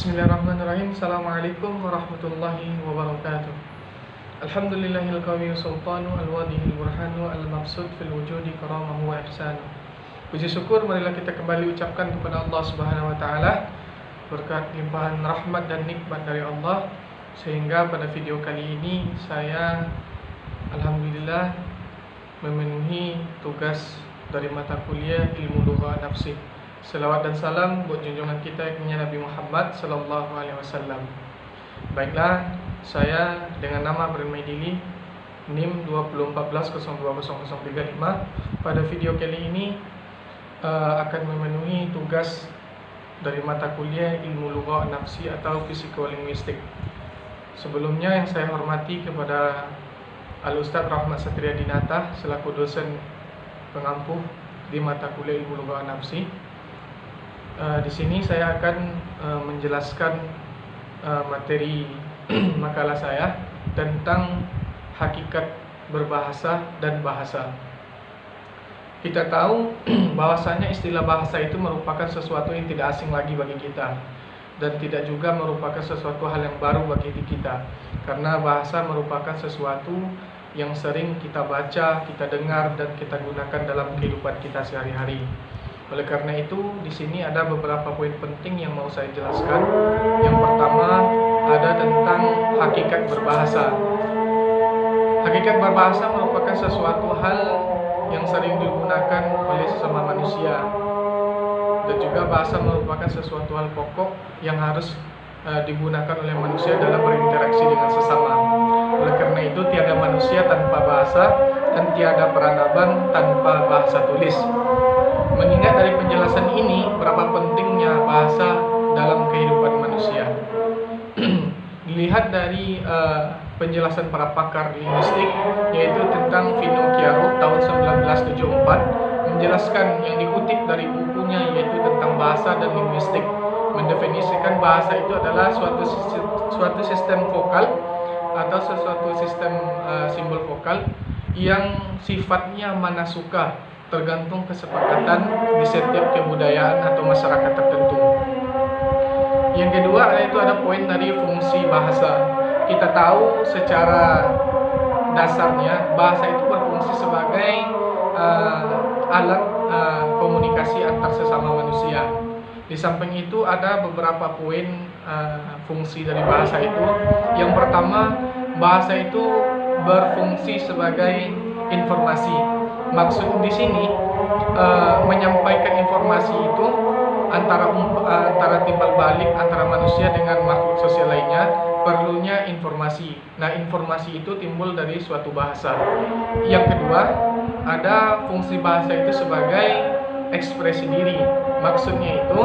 Bismillahirrahmanirrahim. Assalamualaikum warahmatullahi wabarakatuh. Alhamdulillahil qawiyyu sultanu al-wadihil burhanu al-mabsud fil wujudi karamahu wa ihsanu. Puji syukur marilah kita kembali ucapkan kepada Allah Subhanahu wa taala berkat limpahan rahmat dan nikmat dari Allah, sehingga pada video kali ini saya alhamdulillah memenuhi tugas dari mata kuliah ilmu lugha nafsi. Selawat dan salam buat junjungan kita yang Nabi Muhammad sallallahu alaihi wasallam. Baiklah, saya dengan nama Bermaidili NIM 2014020035 pada video kali ini akan memenuhi tugas dari mata kuliah ilmu lugha nafsi atau psikolinguistik. Sebelumnya yang saya hormati kepada Al-Ustaz Rahmat Satria Dinata selaku dosen pengampuh di mata kuliah ilmu lugha nafsi. Di sini saya akan menjelaskan materi makalah saya tentang hakikat berbahasa dan bahasa. Kita tahu bahwasanya istilah bahasa itu merupakan sesuatu yang tidak asing lagi bagi kita, dan tidak juga merupakan sesuatu hal yang baru bagi kita, karena bahasa merupakan sesuatu yang sering kita baca, kita dengar, dan kita gunakan dalam kehidupan kita sehari-hari. Oleh karena itu, di sini ada beberapa poin penting yang mau saya jelaskan. Yang pertama ada tentang hakikat berbahasa. Hakikat berbahasa merupakan sesuatu hal yang sering digunakan oleh sesama manusia, dan juga bahasa merupakan sesuatu hal pokok yang harus digunakan oleh manusia dalam berinteraksi dengan sesama. Oleh karena itu, tiada manusia tanpa bahasa dan tiada peradaban tanpa bahasa tulis. Mengingat dari penjelasan ini, berapa pentingnya bahasa dalam kehidupan manusia. Dilihat dari penjelasan para pakar linguistik, yaitu tentang Vino Chiaro tahun 1974, menjelaskan yang dikutip dari bukunya, yaitu tentang bahasa dan linguistik, mendefinisikan bahasa itu adalah suatu sistem vokal atau sesuatu sistem simbol vokal yang sifatnya manasuka, tergantung kesepakatan di setiap kebudayaan atau masyarakat tertentu. Yang kedua, yaitu ada poin dari fungsi bahasa. Kita tahu secara dasarnya bahasa itu berfungsi sebagai alat komunikasi antar sesama manusia. Di samping itu ada beberapa poin fungsi dari bahasa itu. Yang pertama, bahasa itu berfungsi sebagai informasi. Maksud di sini menyampaikan informasi itu antara timbal balik antara manusia dengan makhluk sosial lainnya, perlunya informasi. Nah, informasi itu timbul dari suatu bahasa. Yang kedua, ada fungsi bahasa itu sebagai ekspresi diri. Maksudnya itu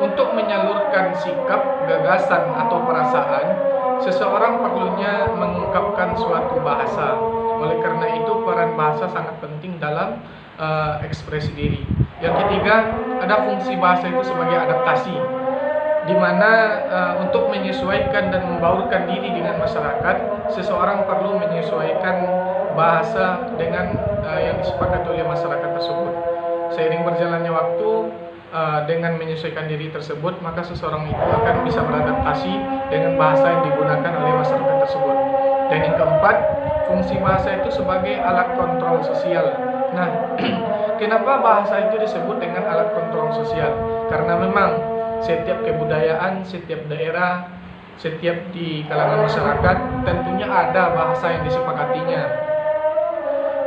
untuk menyalurkan sikap, gagasan atau perasaan, seseorang perlunya mengungkapkan suatu bahasa. Oleh karena itu, peran bahasa sangat penting dalam ekspresi diri. Yang ketiga, ada fungsi bahasa itu sebagai adaptasi, di mana untuk menyesuaikan dan membaurkan diri dengan masyarakat, seseorang perlu menyesuaikan bahasa dengan yang disepakati oleh masyarakat tersebut. Seiring berjalannya waktu, dengan menyesuaikan diri tersebut, maka seseorang itu akan bisa beradaptasi dengan bahasa yang digunakan oleh masyarakat tersebut. Dan yang keempat, fungsi bahasa itu sebagai alat kontrol sosial. Nah, kenapa bahasa itu disebut dengan alat kontrol sosial? Karena memang setiap kebudayaan, setiap daerah, setiap di kalangan masyarakat tentunya ada bahasa yang disepakatinya.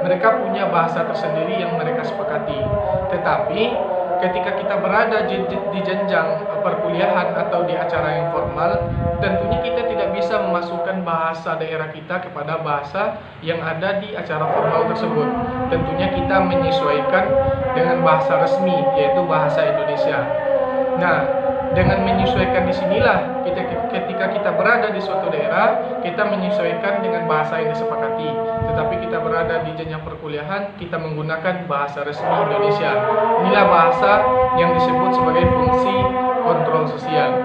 Mereka punya bahasa tersendiri yang mereka sepakati. Tetapi ketika kita berada di jenjang perkuliahan atau di acara yang formal, tentunya kita tidak bisa memasukkan bahasa daerah kita kepada bahasa yang ada di acara formal tersebut. Tentunya kita menyesuaikan dengan bahasa resmi, yaitu bahasa Indonesia. Nah, dengan menyesuaikan disinilah ketika kita berada di suatu daerah, kita menyesuaikan dengan bahasa yang disepakati. Tetapi kita berada di jenjang perkuliahan, kita menggunakan bahasa resmi Indonesia. Inilah bahasa yang disebut sebagai fungsi kontrol sosial.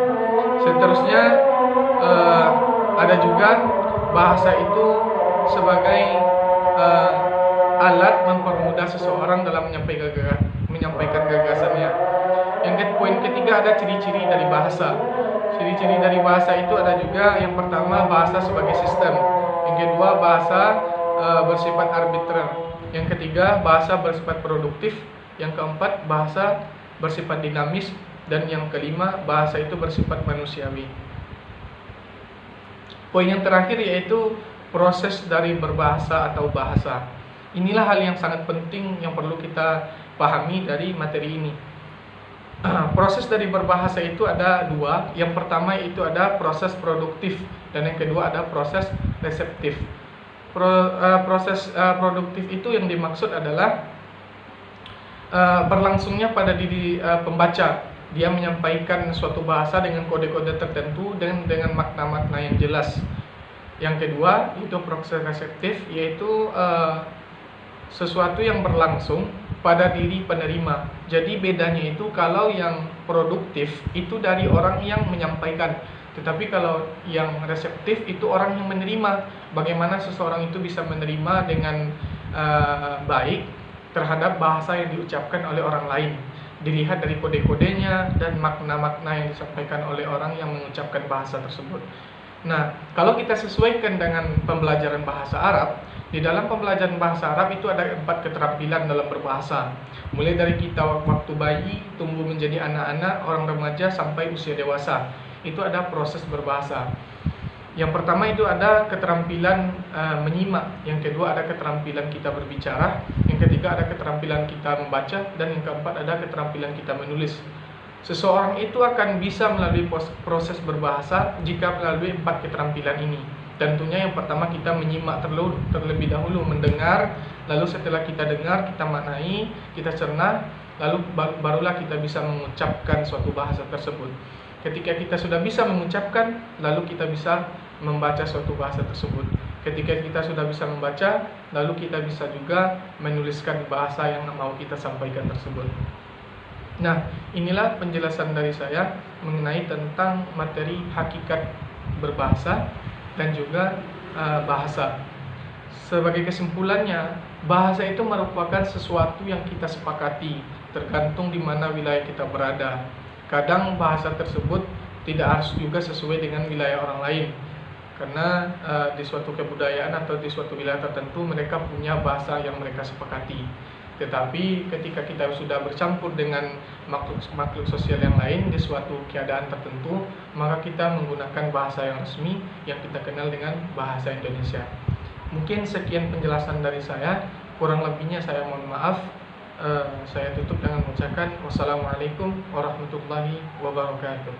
Seterusnya ada juga bahasa itu sebagai alat mempermudah seseorang dalam menyampaikan gagasannya. Poin ketiga ada ciri-ciri dari bahasa. Ciri-ciri dari bahasa itu ada juga yang pertama bahasa sebagai sistem, yang kedua bahasa bersifat arbitrer, yang ketiga bahasa bersifat produktif, yang keempat bahasa bersifat dinamis, dan yang kelima bahasa itu bersifat manusiawi. Poin yang terakhir yaitu proses dari berbahasa atau bahasa. Inilah hal yang sangat penting yang perlu kita pahami dari materi ini. Proses dari berbahasa itu ada dua. Yang pertama itu ada proses produktif, dan yang kedua ada proses reseptif. Proses produktif itu yang dimaksud adalah berlangsungnya pada diri pembaca. Dia menyampaikan suatu bahasa dengan kode-kode tertentu dan dengan makna-makna yang jelas. Yang kedua itu proses reseptif, yaitu sesuatu yang berlangsung pada diri penerima. Jadi bedanya itu kalau yang produktif itu dari orang yang menyampaikan, tetapi kalau yang reseptif itu orang yang menerima. Bagaimana seseorang itu bisa menerima dengan baik terhadap bahasa yang diucapkan oleh orang lain, dilihat dari kode-kodenya dan makna-makna yang disampaikan oleh orang yang mengucapkan bahasa tersebut. Nah, kalau kita sesuaikan dengan pembelajaran bahasa Arab, di dalam pembelajaran bahasa Arab itu ada 4 keterampilan dalam berbahasa. Mulai dari kita waktu bayi, tumbuh menjadi anak-anak, orang remaja, sampai usia dewasa. Itu ada proses berbahasa. Yang pertama itu ada keterampilan menyimak, yang kedua ada keterampilan kita berbicara, yang ketiga ada keterampilan kita membaca, dan yang keempat ada keterampilan kita menulis. Seseorang itu akan bisa melalui proses berbahasa jika melalui 4 keterampilan ini. Tentunya yang pertama kita menyimak terlebih dahulu, mendengar, lalu setelah kita dengar, kita maknai, kita cerna, lalu barulah kita bisa mengucapkan suatu bahasa tersebut. Ketika kita sudah bisa mengucapkan, lalu kita bisa membaca suatu bahasa tersebut. Ketika kita sudah bisa membaca, lalu kita bisa juga menuliskan bahasa yang mau kita sampaikan tersebut. Nah, inilah penjelasan dari saya mengenai tentang materi hakikat berbahasa dan juga bahasa. Sebagai kesimpulannya, bahasa itu merupakan sesuatu yang kita sepakati, tergantung di mana wilayah kita berada. Kadang bahasa tersebut tidak harus juga sesuai dengan wilayah orang lain, karena di suatu kebudayaan atau di suatu wilayah tertentu mereka punya bahasa yang mereka sepakati. Tetapi ketika kita sudah bercampur dengan makhluk sosial yang lain di suatu keadaan tertentu, maka kita menggunakan bahasa yang resmi yang kita kenal dengan bahasa Indonesia. Mungkin sekian penjelasan dari saya, kurang lebihnya saya mohon maaf. Saya tutup dengan mengucapkan wassalamualaikum warahmatullahi wabarakatuh.